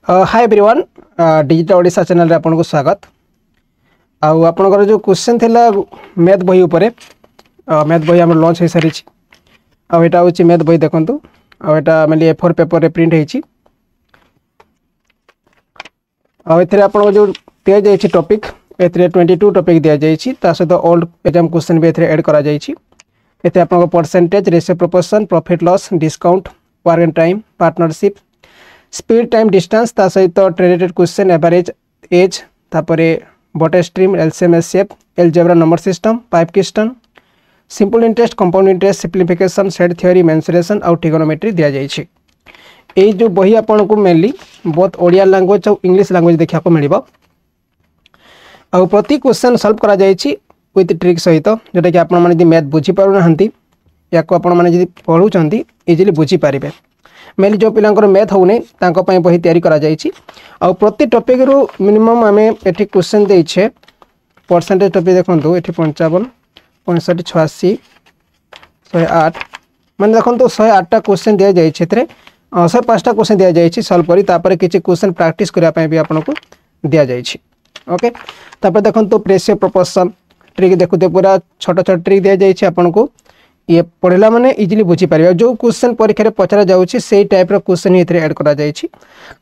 Hi everyone digital Odisha channel रे आपन को स्वागत। आपनकर जो क्वेश्चन थिला मैथ बही उपरे मैथ बही हम लॉन्च हो सारी एटा होची मैथ बही देखंतु एटा मेली A4 पेपर रे प्रिंट हेची एथरे आपन जो दिया जायछि टॉपिक एथरे 22 टॉपिक दिया जायछि ता सहित ओल्ड एग्जाम क्वेश्चन भी एथरे ऐड करा जायछि। एथे आपन percentage ratio proportion profit loss discount work and time partnership speed time distance ता सहित ट्रेडेड क्वेश्चन एवरेज एज तापरे bottle stream LCM SCF algebra number system pipe question simple interest compound interest सिंप्लिफिकेशन set theory mensuration और trigonometry दिया जायछि। ए जो बही आपन को mainly बहुत ओडिया लैंग्वेज और इंग्लिश लैंग्वेज देखा को मिलिबो और प्रति क्वेश्चन सॉल्व करा जायछि विथ ट्रिक सहित जोटा कि आपन माने जदि मैथ बुझी पारु नहंती या को आपन माने जदि पढुचंती इजीली बुझी पारिबे। मेनली जो पिलांकर मैथ होने तांको पई बही तयारी करा जायछि और प्रति टॉपिक रो मिनिमम हमें एठी क्वेश्चन देइछे परसेंटेज टॉपिक देखंतु एठी 55 65 86 108 माने देखंतु 108 टा क्वेश्चन दिया जायछि एतरे 105 टा क्वेश्चन दिया जायछि सॉल्व करी तापर किछि क्वेश्चन प्रैक्टिस करिया पई भी आपन को दिया जायछि। ओके तापर देखंतु रेशियो प्रोपोर्शन ट्रिक देखुते पूरा छोटा छोटा ट्रिक दिया जायछि आपन को ये पढ़ला माने इजीली बुझी पारिबा जो क्वेश्चन परीक्षा रे पचरा जाउछि सेही टाइप रो क्वेश्चन ही एथरे ऐड करा जायछि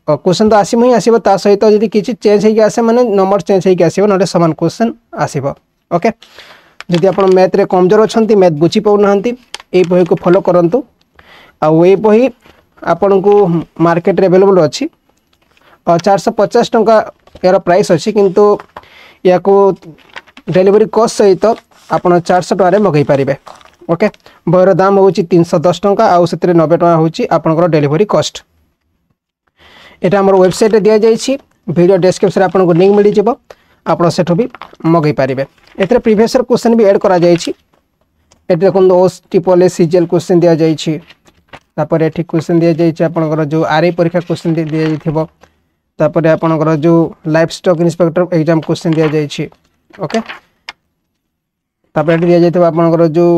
और क्वेश्चन तो आसीम ही आसीबो ता सहित जदि किछि चेंज हेकि आसे माने नंबर चेंज हेकि आसीबो नले समान क्वेश्चन आसीबो। ओके जदि आपण मैथ रे कमजोर अछंती मैथ बुझी पाउ नहंती ए बही को फॉलो करंतु आ ए बही आपण को मार्केट रे अवेलेबल अछि और 450 टंका यार प्राइस अछि किंतु या को डिलीवरी कॉस्ट सहित आपण 400 टका रे मगै पारिबे। ओके बहर दाम होची 310 टंका आउ सेतरे 90 टंका होची आपनकर डिलीवरी कॉस्ट। एटा हमर वेबसाइट रे दिया जायछि वीडियो डिस्क्रिप्शन रे आपनको लिंक मिलि जेबो आपण सेठो भी मगै पारिबे। एतरे प्रीवियस क्वेश्चन भी ऐड करा जायछि एटे देखन ओस ट्रिपल ए सीजीएल क्वेश्चन दिया जायछि तापर एठी क्वेश्चन दिया जायछि आपनकर जो आरए परीक्षा क्वेश्चन दिया जायथिबो तापर आपनकर जो life stock inspector exam question दिया जायछि। ओके तापर एठी दिया जायथिबो आपनकर जो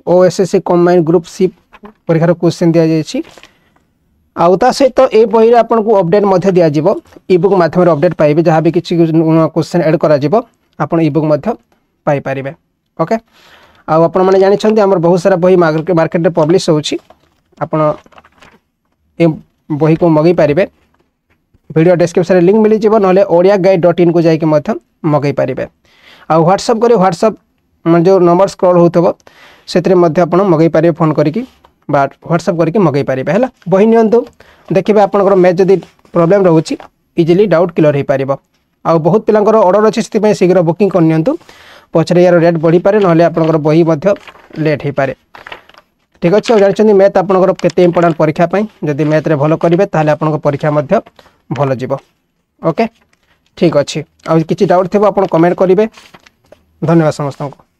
ओएसएससी कंबाइंड ग्रुप सी परीक्षा क्वेश्चन दिया जायछि आउ ता सहित ए बही आपन को अपडेट मध्ये दिया जिवो ई-बुक माध्यम रे अपडेट पाइबे जहां भी किछि क्वेश्चन ऐड करा जिवो आपन ई-बुक मध्ये पाइ पारिबे। ओके आउ आपन माने जानि छथि हमर बहुत सारा बही मार्केट रे पब्लिश होछि आपन ए बही को मगै पारिबे वीडियो डिस्क्रिप्शन रे लिंक मिलि जिवो नले oriaguide.in को जाई के मध्ये मगै पारिबे आउ व्हाट्सएप करे व्हाट्सएप मन जो नंबर स्क्रॉल होतबो सेतरे मध्ये आपण मगै पारिबे फोन करिकि बा व्हाट्सएप करिकि मगै पारिबे हला बही नियंतु देखिबे आपनकर मैथ जदी प्रॉब्लम रहउची इजीली डाउट क्लियर हे पारिबो आ बहुत पिलांकर ऑर्डर अछि सेति पय शीघ्र बुकिंग कर नियंतु पछरे यार रेट बढ़ी पारे नले आपनकर बही मध्ये लेट हे पारे। ठीक अछि जानि मैथ आपनकर केते इंपोर्टेंट परीक्षा पय जदी मैथ रे भलो करिवे ताले आपनकर परीक्षा मध्ये भलो जिवो। ओके ठीक अछि आ किछि डाउट थेबो आपण कमेंट करिवे। धन्यवाद समस्त को।